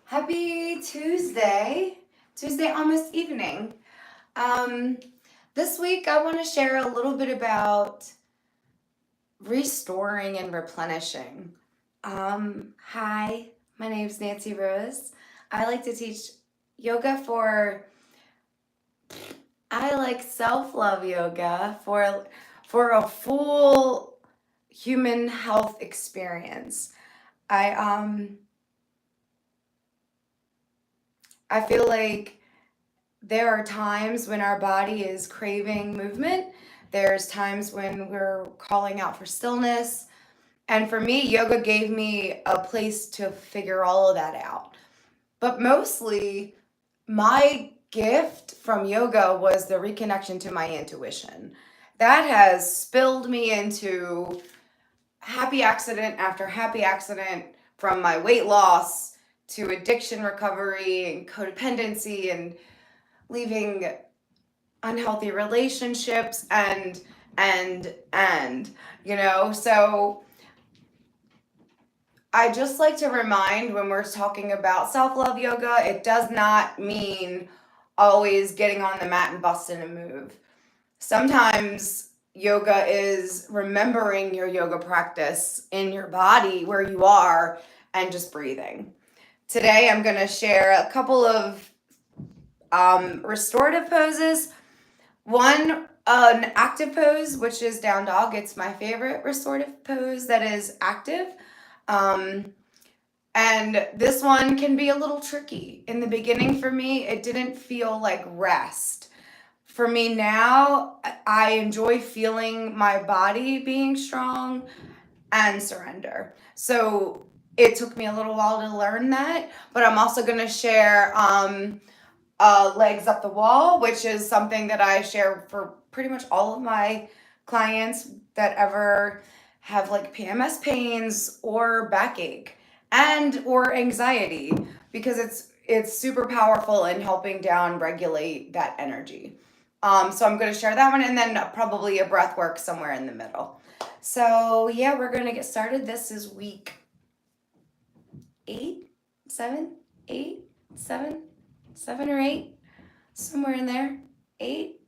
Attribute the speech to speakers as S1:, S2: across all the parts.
S1: Happy Tuesday, almost evening. Um, this week I want to share a little bit about restoring and replenishing. Hi, my name's Nancy Rose. I like to teach yoga I like self-love yoga for a full human health experience. I um I feel like there are times when our body is craving movement. There's times when we're calling out for stillness. And for me, yoga gave me a place to figure all of that out. But mostly, my gift from yoga was the reconnection to my intuition. That has spilled me into happy accident after happy accident, from my weight loss to addiction recovery and codependency and leaving unhealthy relationships and I just like to remind, when we're talking about self-love yoga, it does not mean always getting on the mat and busting a move. Sometimes yoga is remembering your yoga practice in your body where you are and just breathing. Today I'm going to share a couple of restorative poses. One, an active pose, which is down dog. It's my favorite restorative pose that is active. And this one can be a little tricky. In the beginning for me, it didn't feel like rest. For me now, I enjoy feeling my body being strong and surrender. So it took me a little while to learn that, but I'm also going to share legs up the wall, which is something that I share for pretty much all of my clients that ever have like PMS pains or backache and or anxiety, because it's super powerful in helping down regulate that energy. So I'm going to share that one, and then probably a breath work somewhere in the middle. So yeah, we're going to get started. This is week 8, 7, 8, 7, 7 or 8, somewhere in there. 8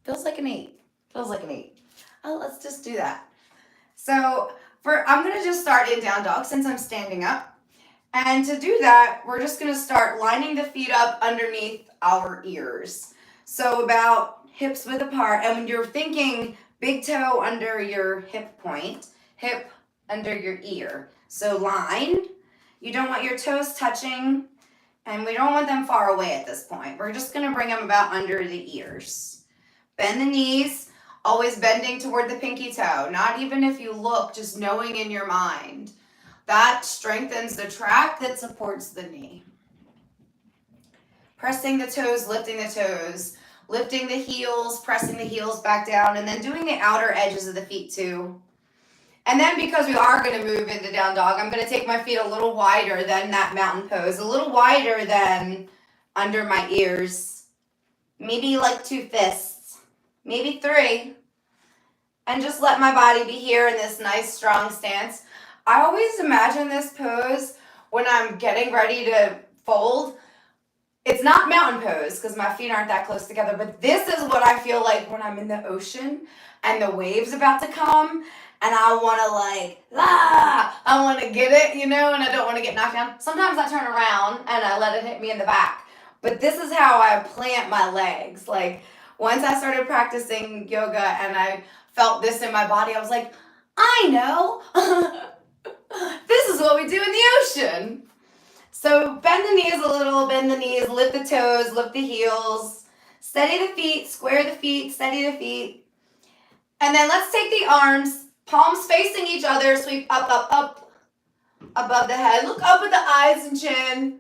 S1: feels like an 8. Feels like an 8. Oh, let's just do that. So I'm gonna just start in down dog since I'm standing up. And to do that, we're just gonna start lining the feet up underneath our ears. So about hips width apart. And when you're thinking big toe under your hip point, hip under your ear. So line. You don't want your toes touching, and we don't want them far away at this point. We're just gonna bring them about under the ears. Bend the knees, always bending toward the pinky toe. Not even if you look, just knowing in your mind. That strengthens the track that supports the knee. Pressing the toes, lifting the heels, pressing the heels back down, and then doing the outer edges of the feet too. And then, because we are going to move into down dog, I'm going to take my feet a little wider than that mountain pose, a little wider than under my ears. Maybe like 2 fists, maybe 3. And just let my body be here in this nice strong stance. I always imagine this pose when I'm getting ready to fold. It's not mountain pose because my feet aren't that close together, but this is what I feel like when I'm in the ocean and the wave's about to come. And I want to I want to get it, and I don't want to get knocked down. Sometimes I turn around and I let it hit me in the back. But this is how I plant my legs. Like, once I started practicing yoga and I felt this in my body, I was like, I know. This is what we do in the ocean. So bend the knees a little, bend the knees, lift the toes, lift the heels. Steady the feet, square the feet, steady the feet. And then let's take the arms, palms facing each other, sweep up, up, up, above the head. Look up at the eyes and chin.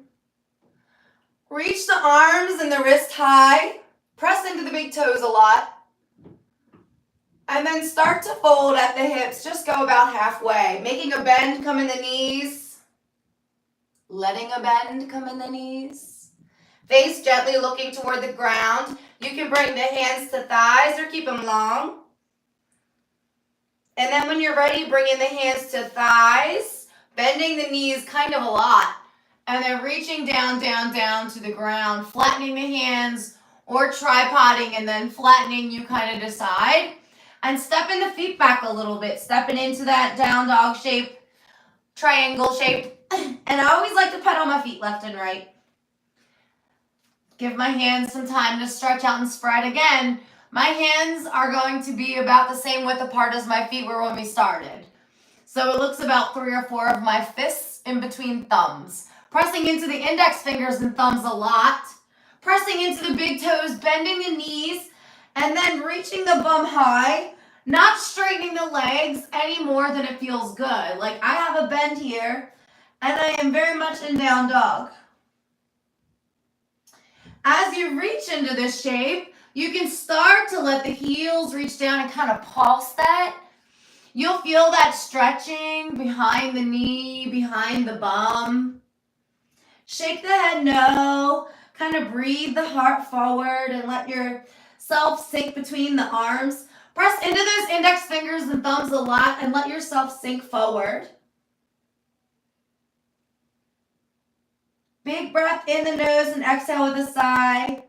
S1: Reach the arms and the wrist high. Press into the big toes a lot. And then start to fold at the hips. Just go about halfway. Making a bend come in the knees. Letting a bend come in the knees. Face gently looking toward the ground. You can bring the hands to thighs or keep them long. And then when you're ready, bring in the hands to thighs, bending the knees kind of a lot. and then reaching down, down, down to the ground, flattening the hands or tripoding and then flattening, you kind of decide. And stepping the feet back a little bit, stepping into that down dog shape, triangle shape. And I always like to pedal my feet left and right. Give my hands some time to stretch out and spread. Again, my hands are going to be about the same width apart as my feet were when we started. So it looks about 3 or 4 of my fists in between thumbs. Pressing into the index fingers and thumbs a lot. Pressing into the big toes, bending the knees, and then reaching the bum high. Not straightening the legs any more than it feels good. Like I have a bend here, and I am very much in down dog. As you reach into this shape, you can start to let the heels reach down and kind of pulse that. You'll feel that stretching behind the knee, behind the bum. Shake the head no. Kind of breathe the heart forward and let yourself sink between the arms. Press into those index fingers and thumbs a lot and let yourself sink forward. Big breath in the nose and exhale with a sigh.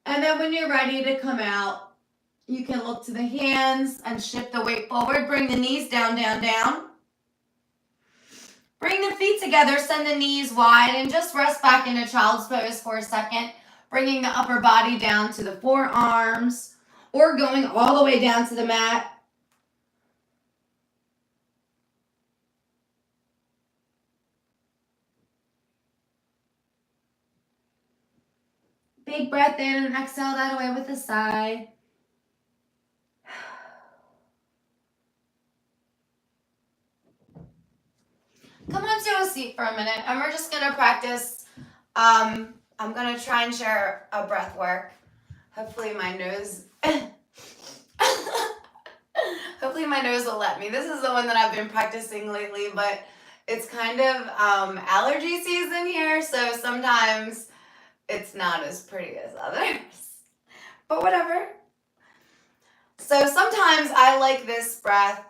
S1: And then when you're ready to come out, you can look to the hands and shift the weight forward. Bring the knees down, down, down. Bring the feet together, send the knees wide, and just rest back into child's pose for a second. Bringing the upper body down to the forearms or going all the way down to the mat. Big breath in and exhale that away with a sigh. Come on to a seat for a minute, and we're just gonna practice. I'm gonna try and share a breath work. Hopefully my nose, hopefully my nose will let me. This is the one that I've been practicing lately, but it's kind of allergy season here, so sometimes it's not as pretty as others, but whatever. So sometimes I like this breath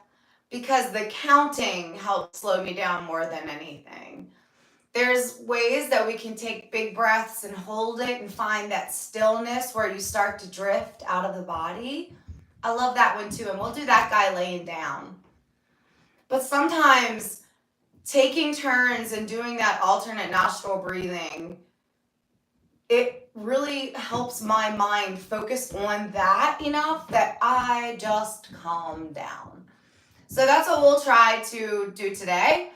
S1: because the counting helps slow me down more than anything. There's ways that we can take big breaths and hold it and find that stillness where you start to drift out of the body. I love that one too, and we'll do that guy laying down. But sometimes taking turns and doing that alternate nostril breathing, it really helps my mind focus on that enough that I just calm down. So that's what we'll try to do today.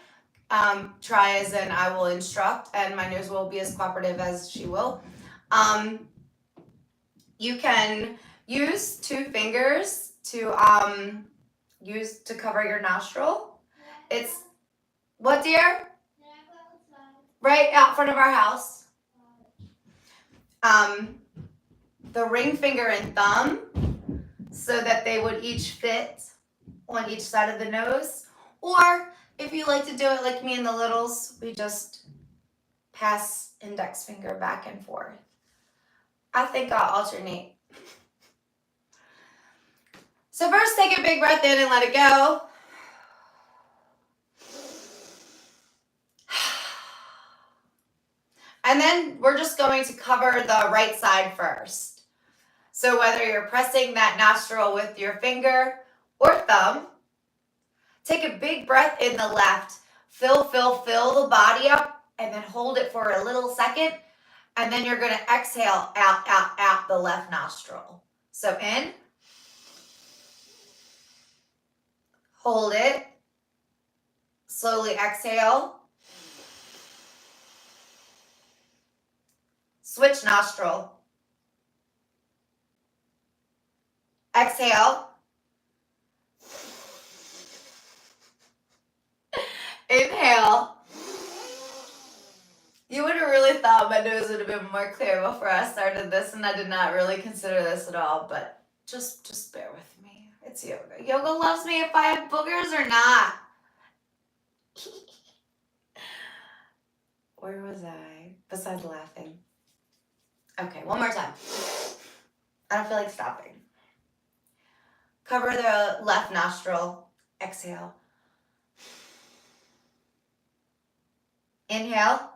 S1: Try as in I will instruct, and my nose will be as cooperative as she will. You can use 2 fingers to use to cover your nostril. It's what, dear? Right out front of our house. The ring finger and thumb, so that they would each fit on each side of the nose. Or if you like to do it like me and the littles, we just pass index finger back and forth. I think I'll alternate. So first, take a big breath in and let it go. And then we're just going to cover the right side first. So whether you're pressing that nostril with your finger or thumb, take a big breath in the left. Fill the body up, and then hold it for a little second. And then you're going to exhale out the left nostril. So in. Hold it. Slowly exhale. Switch nostril. Exhale. Inhale. You would have really thought my nose would have been more clear before I started this, and I did not really consider this at all, but just bear with me. It's yoga. Yoga loves me if I have boogers or not. was I? Besides laughing. Okay, one more time. I don't feel like stopping. Cover the left nostril. Exhale. Inhale.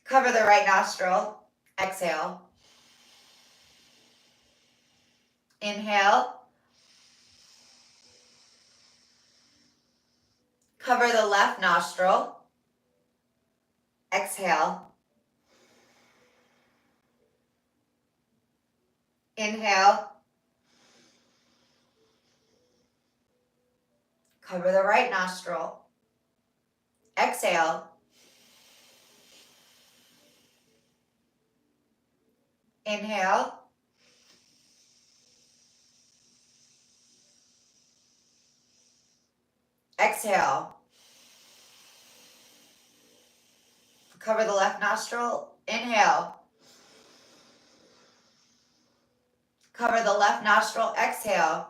S1: Cover the right nostril. Exhale. Inhale. Cover the left nostril. Exhale. Inhale. Cover the right nostril. Exhale. Inhale. Exhale. Cover the left nostril. Inhale. Cover the left nostril. Exhale.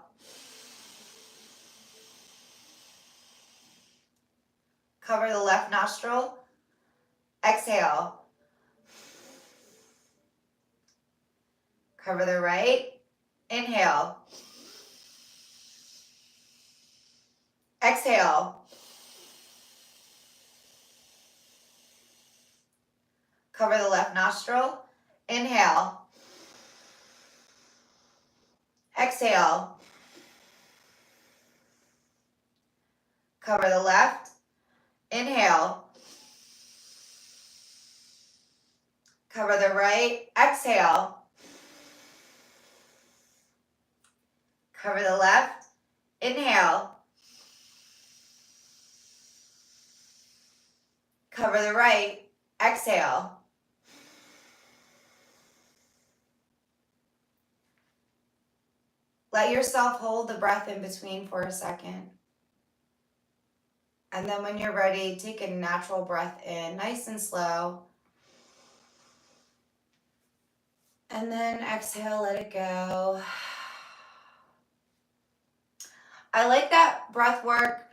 S1: Cover the left nostril. Exhale. Cover the right. Inhale. Exhale. Cover the left nostril. Inhale. Exhale. Cover the left. Inhale. Cover the right. Exhale. Cover the left. Inhale. Cover the right. Exhale. Let yourself hold the breath in between for a second. And then when you're ready, take a natural breath in, nice and slow. And then exhale, let it go. I like that breath work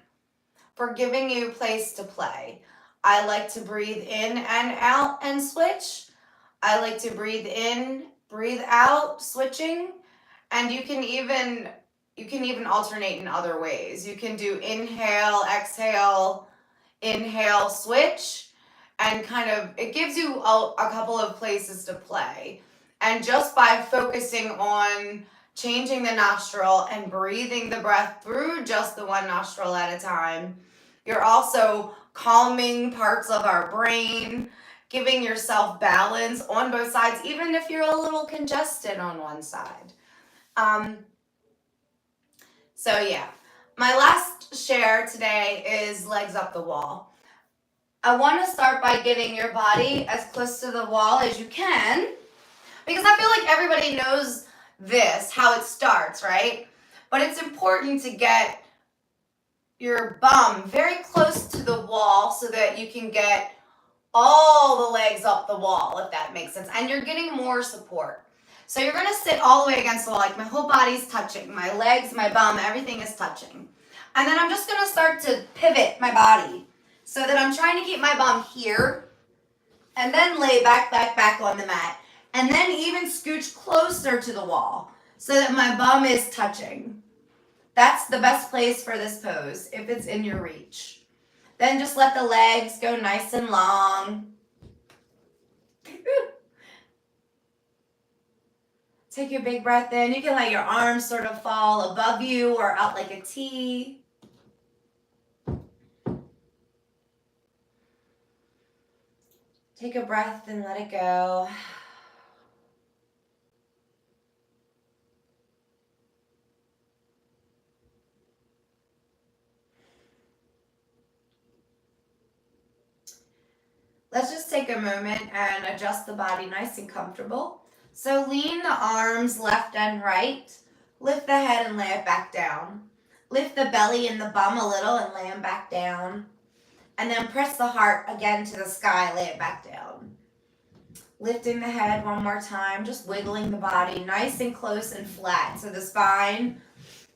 S1: for giving you place to play. I like to breathe in and out and switch. I like to breathe in, breathe out, switching. And you can even alternate in other ways. You can do inhale, exhale, inhale, switch, and it gives you a couple of places to play. And just by focusing on changing the nostril and breathing the breath through just the one nostril at a time, you're also calming parts of our brain, giving yourself balance on both sides, even if you're a little congested on one side. So yeah, my last share today is legs up the wall. I want to start by getting your body as close to the wall as you can, because I feel like everybody knows this, how it starts, right? But it's important to get your bum very close to the wall so that you can get all the legs up the wall, if that makes sense. And you're getting more support. So you're going to sit all the way against the wall, like my whole body's touching. My legs, my bum, everything is touching. And then I'm just going to start to pivot my body so that I'm trying to keep my bum here and then lay back on the mat. And then even scooch closer to the wall so that my bum is touching. That's the best place for this pose if it's in your reach. Then just let the legs go nice and long. Take your big breath in. You can let your arms sort of fall above you or out like a T. Take a breath and let it go. Let's just take a moment and adjust the body nice and comfortable. So lean the arms left and right. Lift the head and lay it back down. Lift the belly and the bum a little and lay them back down. And then press the heart again to the sky, lay it back down. Lifting the head one more time, just wiggling the body nice and close and flat. So the spine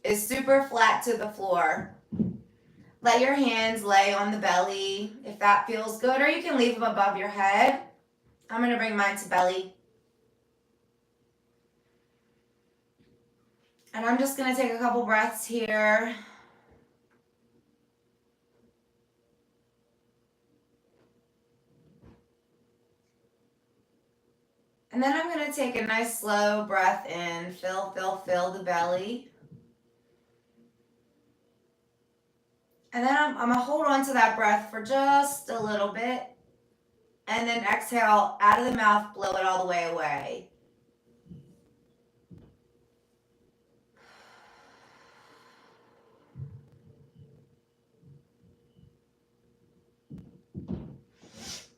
S1: is super flat to the floor. Let your hands lay on the belly if that feels good, or you can leave them above your head. I'm going to bring mine to belly. And I'm just going to take a couple breaths here. And then I'm going to take a nice slow breath in. Fill the belly. And then I'm going to hold on to that breath for just a little bit. And then exhale out of the mouth, blow it all the way away.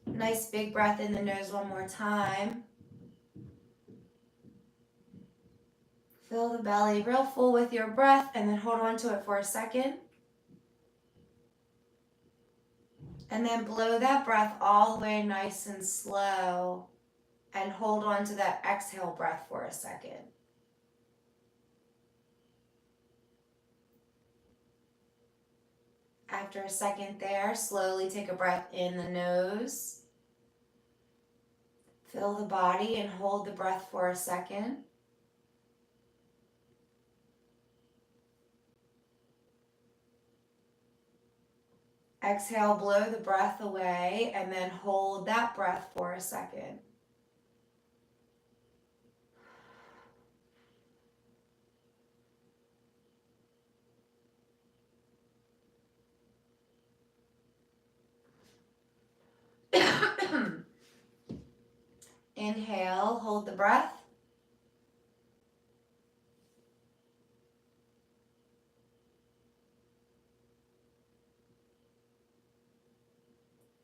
S1: Nice big breath in the nose one more time. Fill the belly real full with your breath and then hold on to it for a second. And then blow that breath all the way nice and slow and hold on to that exhale breath for a second. After a second there, slowly take a breath in the nose. Fill the body and hold the breath for a second. Exhale, blow the breath away, and then hold that breath for a second. Inhale, hold the breath.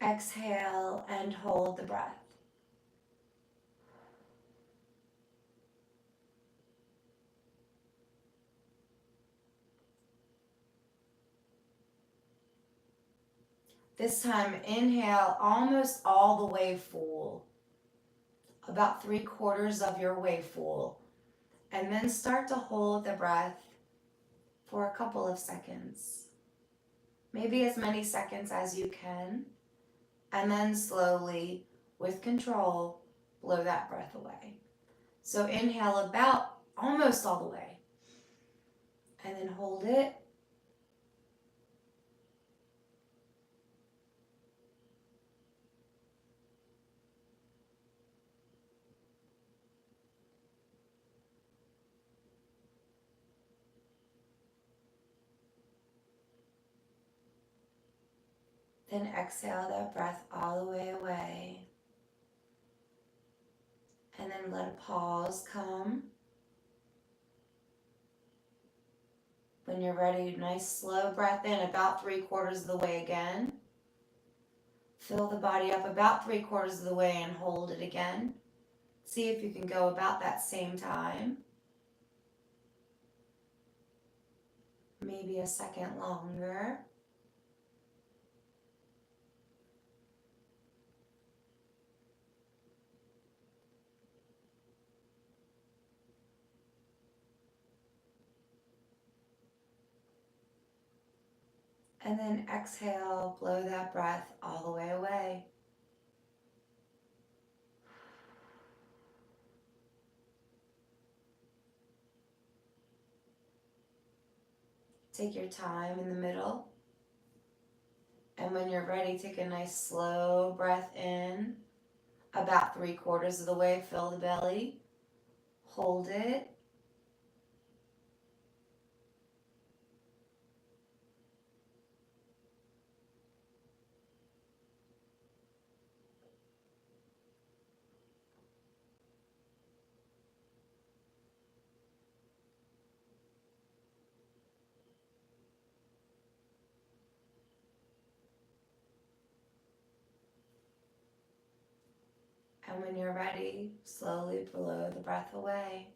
S1: Exhale and hold the breath. This time, inhale almost all the way full, about 3/4 of your way full, and then start to hold the breath for a couple of seconds, maybe as many seconds as you can, and then slowly, with control, blow that breath away. So inhale about almost all the way, and then hold it. Then exhale that breath all the way away. And then let a pause come. When you're ready, nice slow breath in about 3/4 of the way again. Fill the body up about 3/4 of the way and hold it again. See if you can go about that same time. Maybe a second longer. And then exhale, blow that breath all the way away. Take your time in the middle. And when you're ready, take a nice slow breath in. About 3/4 of the way, fill the belly. Hold it. And when you're ready, slowly blow the breath away.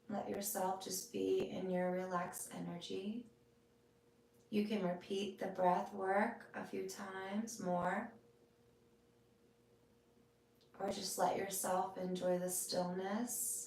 S1: Let yourself just be in your relaxed energy. You can repeat the breath work a few times more. or just let yourself enjoy the stillness.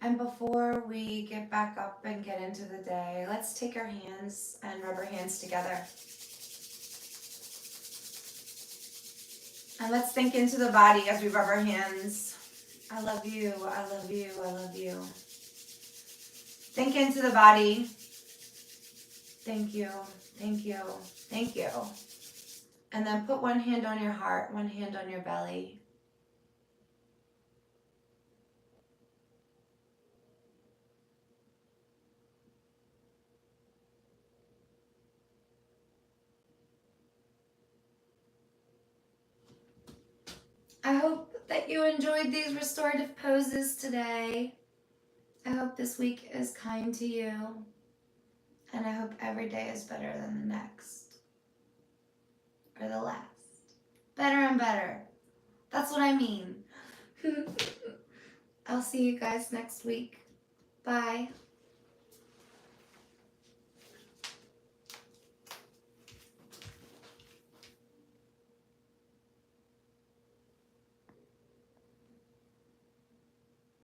S1: And before we get back up and get into the day, let's take our hands and rub our hands together. And let's think into the body as we rub our hands. I love you, I love you, I love you. Think into the body. Thank you, thank you, thank you. And then put one hand on your heart, one hand on your belly. I hope that you enjoyed these restorative poses today. I hope this week is kind to you. And I hope every day is better than the next. Or the last. Better and better. That's what I mean. I'll see you guys next week. Bye.